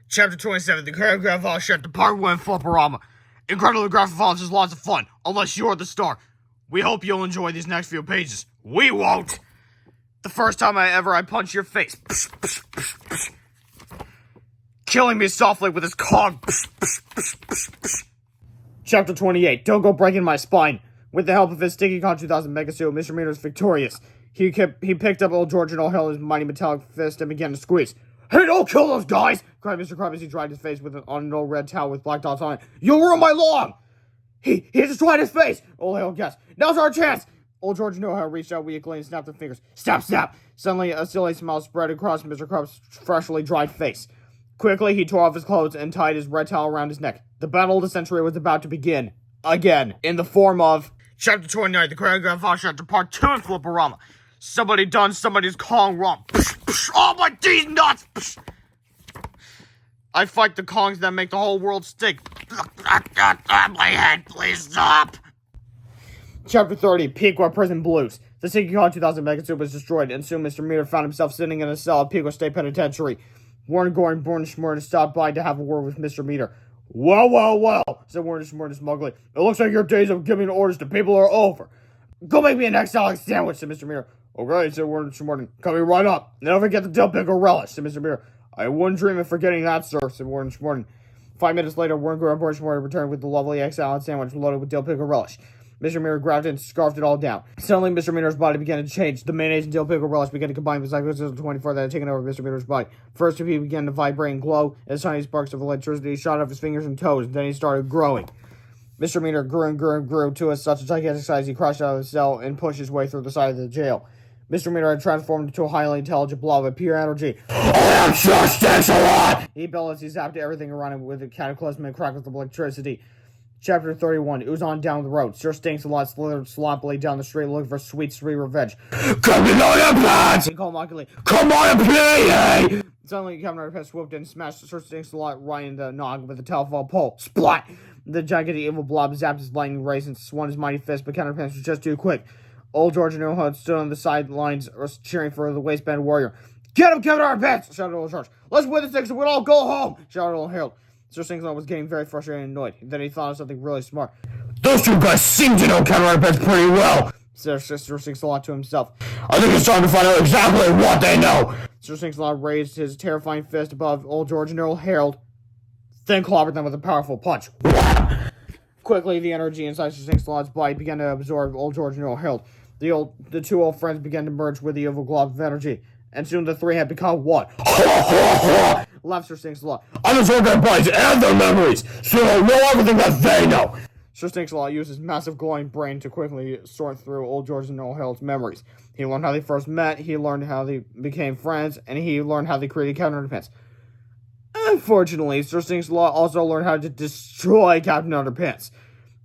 Chapter 27, The Choreograph All Shut to Part 1 Flipperama. Incredibly graphic fonts is lots of fun, unless you're the star. We hope you'll enjoy these next few pages. We won't! The first time I punch your face. Killing me softly with his cog. Chapter 28, Don't Go Breaking My Spine. With the help of his Sticky Con 2000 Mega Suit, Mr. Meter is victorious. He picked up old George and all held his mighty metallic fist and began to squeeze. Hey, don't kill those guys! Cried Mr. Krabs as he dried his face with an unknown red towel with black dots on it. You'll ruin my lawn! He just dried his face! Old Hale guessed. Now's our chance! Old George knew how to reach out weakly and snapped the fingers. Snap, snap! Suddenly, a silly smile spread across Mr. Krabs' freshly dried face. Quickly, he tore off his clothes and tied his red towel around his neck. The battle of the century was about to begin. Again. In the form of... Chapter 29, The Choreograph All Shut to Part 2 in Flipperama. Somebody done somebody's Kong wrong. Oh, my D's nuts! I fight the Kongs that make the whole world stink. My head, please stop! Chapter 30, Pequot Prison Blues. The Sticky Con 2000 Mega Suit was destroyed, and soon Mr. Meter found himself sitting in a cell at Pequot State Penitentiary. Warren Gore and Born Schmorton stopped by to have a word with Mr. Meter. Well, said Warren Schmorton smugly. It looks like your days of giving orders to people are over. Go make me an egg-salad sandwich, said Mr. Meter. Okay, said Warren Schmorton. Coming right up. Don't forget the dill pickle relish, said Mr. Meter. I wouldn't dream of forgetting that, sir, said Warren Schmorton. 5 minutes later, Warren Gore and Born Schmorton returned with the lovely egg-salad sandwich loaded with dill pickle relish. Mr. Meter grabbed it and scarfed it all down. Suddenly, Mr. Meter's body began to change. The mayonnaise and dill pickle relish began to combine with Psycho 24 that had taken over Mr. Meter's body. First, he began to vibrate and glow as tiny sparks of electricity shot off his fingers and toes. Then he started growing. Mr. Meter grew to such a gigantic size he crashed out of the cell and pushed his way through the side of the jail. Mr. Meter had transformed into a highly intelligent blob of pure energy. I am just thanks a lot! He bellowed as he zapped everything around him with a cataclysmic crack of electricity. Chapter 31, It was on down the road. Sir Stinks-a-Lot slithered sloppily down the street looking for sweet revenge. Come in on your pants! He called mockingly. Come on and play! Suddenly, Captain Underpants swooped in and smashed Sir Stinks-a-Lot right in the nog with a telephone pole. Splat! The gigantic evil blob zapped his lightning rays and swung his mighty fist, but Captain Underpants was just too quick. Old George and Old stood on the sidelines cheering for the waistband warrior. Get him, Captain Underpants! Shouted Old George. Let's win this thing so we'll all go home! Shouted Old Harold. Sir Stinks-a-Lot was getting very frustrated and annoyed. Then he thought of something really smart. Those two guys seem to know Captain Underpants pretty well, said Sir Stinks-a-Lot to himself. I think it's time to find out exactly what they know. Sir Stinks-a-Lot raised his terrifying fist above Old George and Old Harold, then clobbered them with a powerful punch. Quickly, the energy inside Sir Stinks-a-Lot's body began to absorb Old George and Old Harold. The two old friends began to merge with the evil glob of energy, and soon the three had become one. Laughed Sir Stinks-a-Lot. I absorbed their bodies and their memories, so I know everything that they know. Sir Stinks-a-Lot used his massive glowing brain to quickly sort through Old George and Old Harold's memories. He learned how they first met, he learned how they became friends, and he learned how they created Captain Underpants. Unfortunately, Sir Stinks-a-Lot also learned how to destroy Captain Underpants.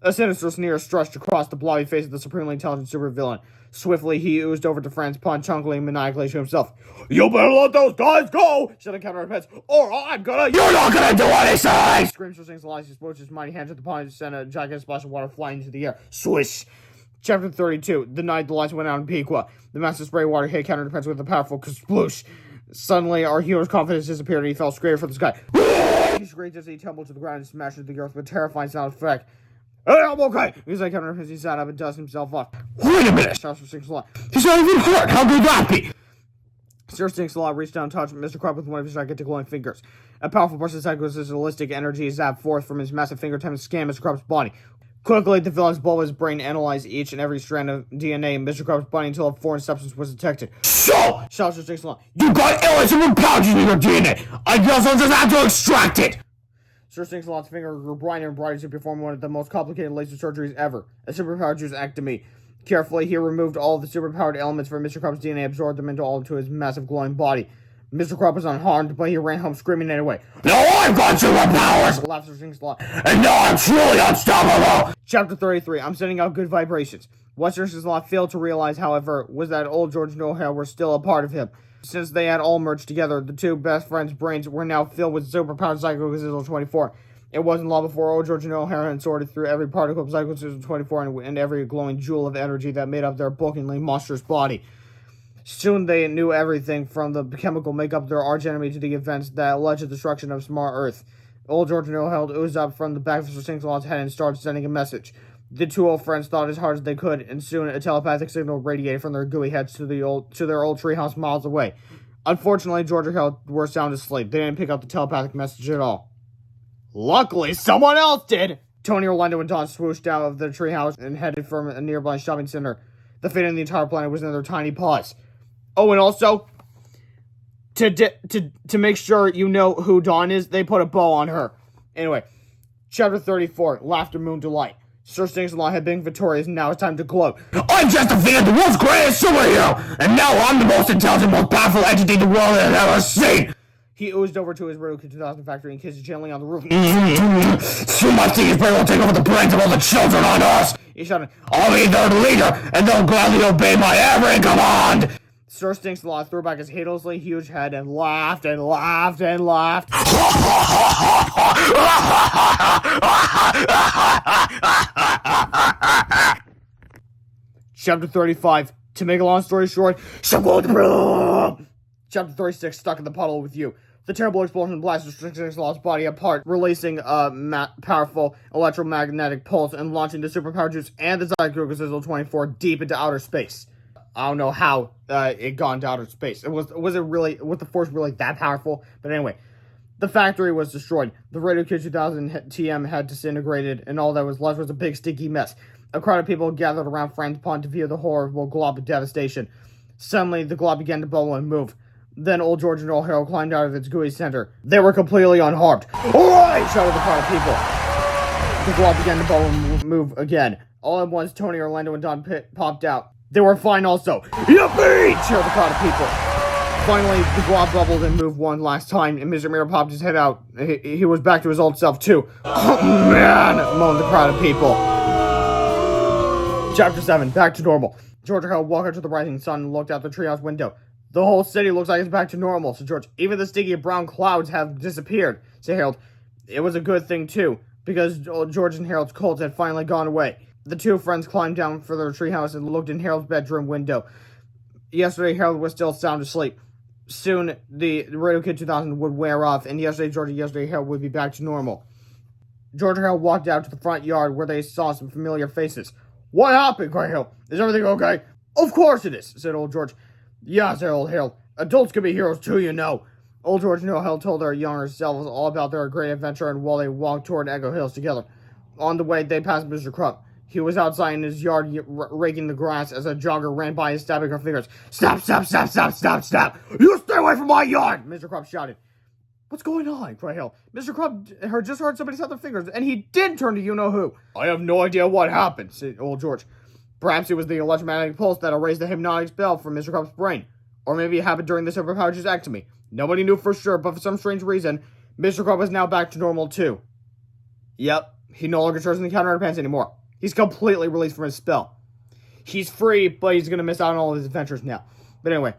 A sinister sneer stretched across the blobby face of the supremely intelligent supervillain. Swiftly, he oozed over to Franz, chuckling maniacally to himself. You better let those guys go! Shouted Captain Underpants, or I'm gonna— You're not gonna do anything! Screamed Sir Stinks-a-Lot as he switched his mighty hands at the pond and sent a gigantic splash of water flying into the air. Swish! Chapter 32, The night the lights went out in Pequot. The massive spray water hit Captain Underpants with a powerful sploosh. Suddenly, our hero's confidence disappeared and he fell straight for the sky. He shrieked as he tumbled to the ground and smashed into the earth with a terrifying sound effect. Hey, I'm okay! He was like Captain Underpants. He sat up and dusted himself off. Wait a minute! Shouted Sir Stinks-a-Lot. He's not even hurt! How could that be? Sir Stinks-a-Lot reached down and touched Mr. Krabs with one of his gigantic glowing fingers. A powerful burst of psychocylistic energy zapped forth from his massive fingertip and scanned Mr. Krabs' body. Quickly, the villain's bulbous brain analyzed each and every strand of DNA in Mr. Krabs' body until a foreign substance was detected. So! Shouted Sir Stinks-a-Lot. You got illicit pouches in your DNA! I guess I'll just have to extract it! Sir Stinks-a-Lot's finger grew brighter and brighter as he performed one of the most complicated laser surgeries ever, a superpowered juicectomy. Carefully, he removed all of the superpowered elements from Mr. Krabs' DNA and absorbed them into his massive glowing body. Mr. Krabs was unharmed, but he ran home screaming anyway. Now I've got superpowers! Laughed Sir Stinks-a-Lot. And now I'm truly unstoppable! Chapter 33, I'm sending out good vibrations. What Sir Stinks-a-Lot failed to realize, however, was that Old George and Old Harold were still a part of him. Since they had all merged together, the two best friends' brains were now filled with superpowered Psycho 24. It wasn't long before Old George and Old Harold had sorted through every particle of Psycho 24 and every glowing jewel of energy that made up their bulkingly monstrous body. Soon they knew everything from the chemical makeup of their archenemy to the events that led to the destruction of Smart Earth. Old George and Held oozed up from the back of Mr. Singsalot's head and started sending a message. The two old friends thought as hard as they could, and soon a telepathic signal radiated from their gooey heads to their old treehouse miles away. Unfortunately, George and Held were sound asleep. They didn't pick up the telepathic message at all. Luckily, someone else did! Tony, Orlando, and Don swooshed out of the treehouse and headed for a nearby shopping center. The fate of the entire planet was in their tiny paws. Oh, and also, to make sure you know who Dawn is, they put a bow on her. Anyway, Chapter 34, Laughter, Moon, Delight. Sir Stingsalot had been victorious, and now it's time to gloat. I just defeated the world's greatest superhero, and now I'm the most intelligent, most powerful entity the world has ever seen! He oozed over to his Riddle 2000 factory and kissed it gently on the roof. Soon my teenage brain will take over the brains of all the children on us! He shouted, I'll be their leader, and they'll gladly obey my every command! Sir Stingsalot threw back his hideously huge head and laughed and laughed and laughed. Chapter 35. To make a long story short, Chapter 36. Stuck in the puddle with you. The terrible explosion blasted Stingsalot's body apart, releasing a powerful electromagnetic pulse and launching the superpower juice and the Zygogo Sizzle 24 deep into outer space. I don't know how it got into outer space. Was the force really that powerful? But anyway, the factory was destroyed. The Radio Kid 2000 TM had disintegrated, and all that was left was a big stinky mess. A crowd of people gathered around Frank's Pond to view the horrible glob of devastation. Suddenly, the glob began to bubble and move. Then old George and old Harold climbed out of its gooey center. They were completely unharmed. Alright! Shouted the crowd of people. The glob began to bubble and move again. All at once, Tony, Orlando, and Don popped out. They were fine also. Yippee! Cheered the crowd of people. Finally, the glob bubbled and moved one last time, and Mr. Mirror popped his head out. He was back to his old self, too. Oh, man! Moaned the crowd of people. Chapter 7. Back to normal. George Harold walked out to the rising sun and looked out the treehouse window. The whole city looks like it's back to normal, said George. Even the sticky brown clouds have disappeared, said Harold. It was a good thing, too, because George and Harold's colds had finally gone away. The two friends climbed down for their treehouse and looked in Harold's bedroom window. Yesterday, Harold was still sound asleep. Soon, the Radio Kid 2000 would wear off, and yesterday, Harold would be back to normal. George and Harold walked out to the front yard where they saw some familiar faces. What happened? Cried Harold. Is everything okay? Of course it is, said old George. Yeah, said old Harold. Adults can be heroes too, you know. Old George and old Harold told their younger selves all about their great adventure, and while they walked toward Echo Hills together. On the way, they passed Mr. Crump. He was outside in his yard raking the grass as a jogger ran by and stabbing her fingers. Stop, stop, stop, stop, stop, stop! You stay away from my yard! Mr. Crump shouted. What's going on? Cried Harold. Mr. Crump just heard somebody stop their fingers, and he did turn to you-know-who. I have no idea what happened, said old George. Perhaps it was the electromagnetic pulse that erased the hypnotic spell from Mr. Crump's brain. Or maybe it happened during the superpower ectomy. Nobody knew for sure, but for some strange reason, Mr. Crump is now back to normal too. Yep, he no longer serves in the counter underpants anymore. He's completely released from his spell. He's free, but he's going to miss out on all of his adventures now. But anyway,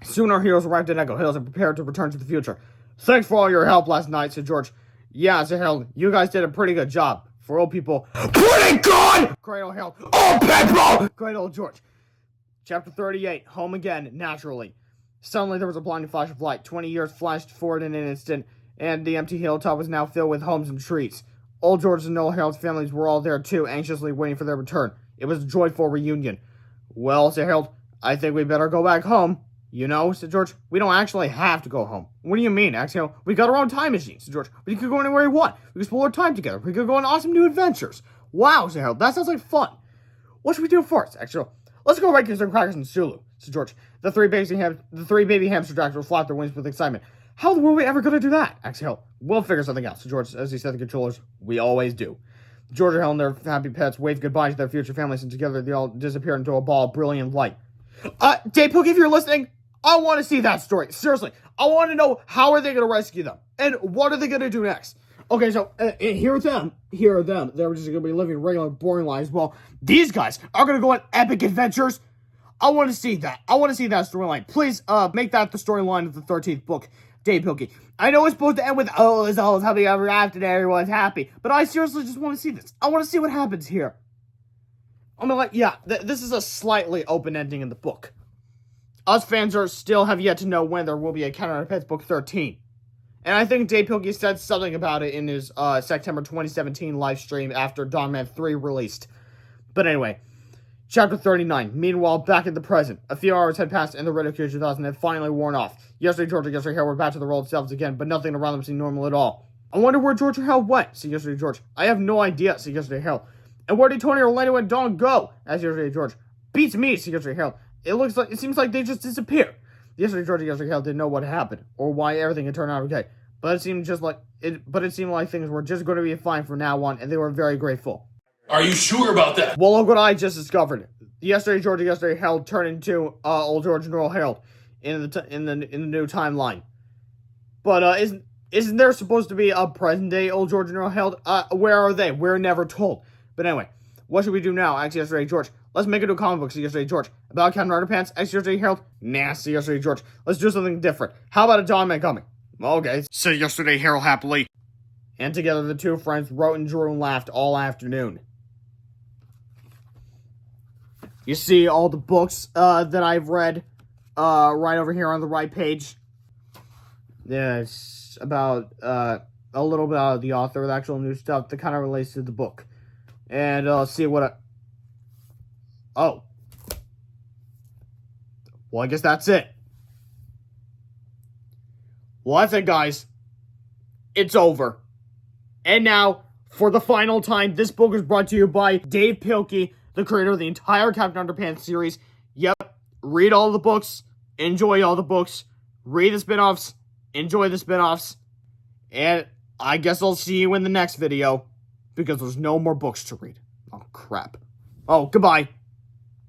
soon our heroes arrived at Echo Hills and prepared to return to the future. Thanks for all your help last night, said George. Yeah, said Harold, you guys did a pretty good job. For old people, pretty good! Cried old Harold. Oh, people! Cried old George. Chapter 38, Home Again, Naturally. Suddenly there was a blinding flash of light. 20 years flashed forward in an instant, and the empty hilltop was now filled with homes and trees. Old George and old Harold's families were all there too, anxiously waiting for their return. It was a joyful reunion. Well, said Harold, I think we better go back home. You know, said George, we don't actually have to go home. What do you mean, asked Harold? We got our own time machine, said George. We could go anywhere we want. We could spend our time together. We could go on awesome new adventures. Wow, said Harold, that sounds like fun. What should we do first, asked Harold? Let's go right get some crackers and Sulu, said George. The three baby hamster doctors flapped their wings with excitement. How were we ever going to do that? asked Harold. We'll figure something out, said George, as he said to the controllers. We always do. George and Harold and their happy pets waved goodbye to their future families, and together they all disappeared into a ball of brilliant light. Dave Pookie, if you're listening, I want to see that story. Seriously, I want to know how are they going to rescue them, and what are they going to do next? Okay, so here are them. They're just going to be living regular, boring lives. Well, these guys are going to go on epic adventures. I want to see that. I want to see that storyline. Please, make that the storyline of the 13th book, Dave Pilkey. I know it's supposed to end with, oh, it's always happy ever after and everyone's happy. But I seriously just want to see this. I want to see what happens here. I mean, like, yeah, this is a slightly open ending in the book. us fans still have yet to know when there will be a Captain Underpants Book 13. And I think Dave Pilkey said something about it in his September 2017 live stream after Dawn Man 3 released. But anyway, Chapter 39. Meanwhile, back in the present. A few hours had passed and the Ridicule 2000 had finally worn off. Yesterday, George and Yesterday Harold were back to the world selves again, but nothing around them seemed normal at all. I wonder where George or Harold went, said Yesterday George. I have no idea, said Yesterday Harold. And where did Tony, Orlando, and Dawn go? Asked Yesterday George. Beats me, said Yesterday Harold. It seems like they just disappeared. Yesterday George and Yesterday Harold didn't know what happened, or why everything had turned out okay. But it seemed like things were just going to be fine from now on, and they were very grateful. Are you sure about that? Well, look what I just discovered. Yesterday George and Yesterday Harold turned into old George and Earl Harold in the new timeline. But isn't there supposed to be a present day old George and Earl Harold? Where are they? We're never told. But anyway, what should we do now? Asked Yesterday George. Let's make it a comic book, said Yesterday George. About Captain Underpants? Asked Yesterday Harold. Nah, said Yesterday George. Let's do something different. How about a Dawn Man comic? Okay, said Yesterday Harold happily. And together the two friends wrote and drew and laughed all afternoon. You see all the books that I've read right over here on the right page. Yeah, it's about a little bit of the author, the actual new stuff that kind of relates to the book. And see what oh. Well, I guess that's it. Well, that's it, guys. It's over. And now, for the final time, this book is brought to you by Dave Pilkey, the creator of the entire Captain Underpants series. Yep, read all the books, enjoy all the books, read the spin-offs, enjoy the spin-offs, and I guess I'll see you in the next video, because there's no more books to read. Oh, crap. Oh, goodbye.